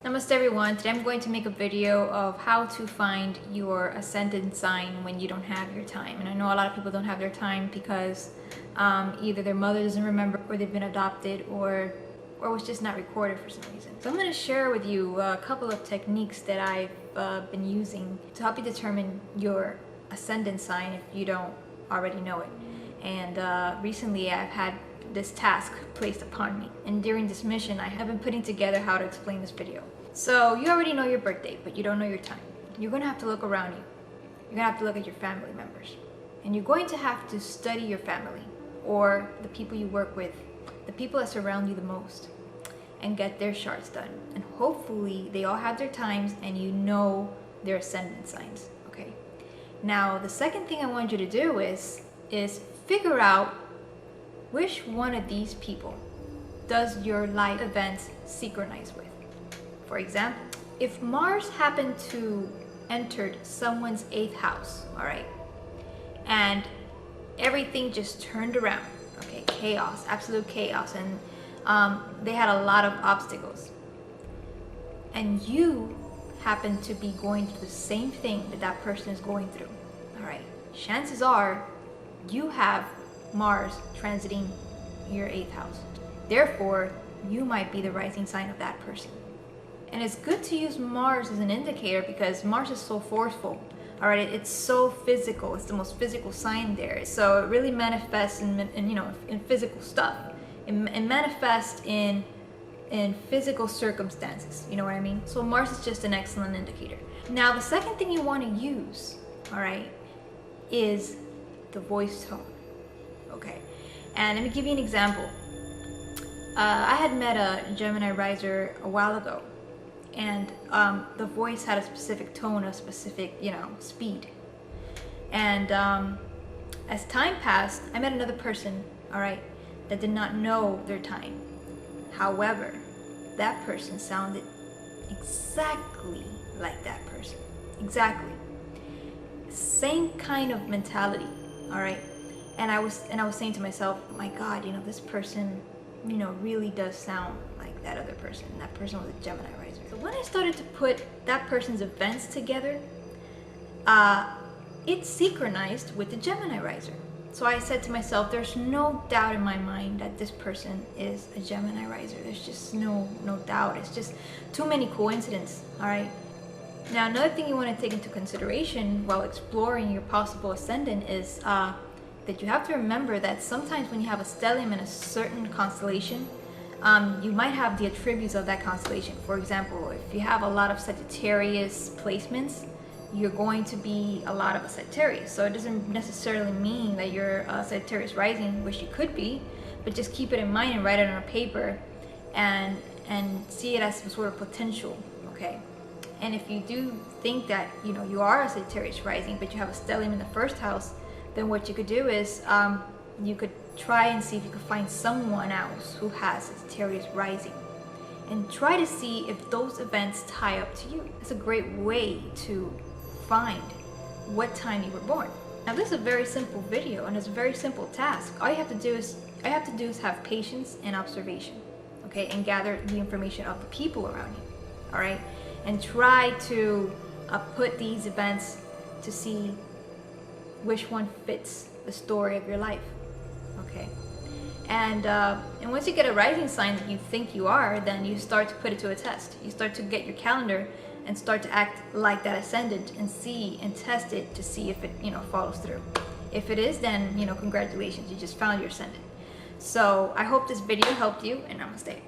Namaste everyone. Today I'm going to make a video of how to find your ascendant sign when you don't have your time. And I know a lot of people don't have their time because either their mother doesn't remember, or they've been adopted, or was just not recorded for some reason. So I'm going to share with you a couple of techniques that I've been using to help you determine your ascendant sign if you don't already know it. And recently I've had this task placed upon me, and during this mission I have been putting together how to explain this video. So you already know your birthday, but you don't know your time. You're going to have to look around you. You're going to have to look at your family members, and you're going to have to study your family or the people you work with, the people that surround you the most, and get their charts done. And hopefully they all have their times and you know their ascendant signs. Okay, now the second thing I want you to do is figure out which one of these people does your life events synchronize with. For example, if Mars happened to enter someone's 8th house, all right, and everything just turned around, okay, chaos, absolute chaos, and they had a lot of obstacles, and you happen to be going through the same thing that person is going through, all right, chances are you have Mars transiting your 8th house. Therefore, you might be the rising sign of that person. And it's good to use Mars as an indicator because Mars is so forceful. All right, it's so physical. It's the most physical sign there. So it really manifests in physical stuff. It manifests in physical circumstances. You know what I mean? So Mars is just an excellent indicator. Now, the second thing you want to use, all right, is the voice tone. Okay, and let me give you an example. I had met a Gemini riser a while ago, and the voice had a specific tone, a specific, speed. And as time passed, I met another person, all right, that did not know their time. However, that person sounded exactly like that person. Exactly. Same kind of mentality, all right? And I was saying to myself, my God, this person, really does sound like that other person. And that person was a Gemini riser. So when I started to put that person's events together, it synchronized with the Gemini riser. So I said to myself, there's no doubt in my mind that this person is a Gemini riser. There's just no doubt. It's just too many coincidences, all right? Now, another thing you want to take into consideration while exploring your possible ascendant is that you have to remember that sometimes when you have a stellium in a certain constellation, you might have the attributes of that constellation. For example, if you have a lot of Sagittarius placements, you're going to be a lot of a Sagittarius. So it doesn't necessarily mean that you're a Sagittarius rising, which you could be, but just keep it in mind and write it on a paper and see it as some sort of potential, okay? And if you do think that you are a Sagittarius rising, but you have a stellium in the 1st house, then what you could do is you could try and see if you could find someone else who has Sagittarius rising, and try to see if those events tie up to you. It's a great way to find what time you were born. Now, this is a very simple video, and it's a very simple task. All you have to do is have patience and observation, okay, and gather the information of the people around you, all right, and try to put these events to see which one fits the story of your life, okay? And once you get a rising sign that you think you are, then you start to put it to a test. You start to get your calendar and start to act like that ascendant and see and test it to see if it follows through. If it is, then congratulations, you just found your ascendant. So I hope this video helped you, and namaste.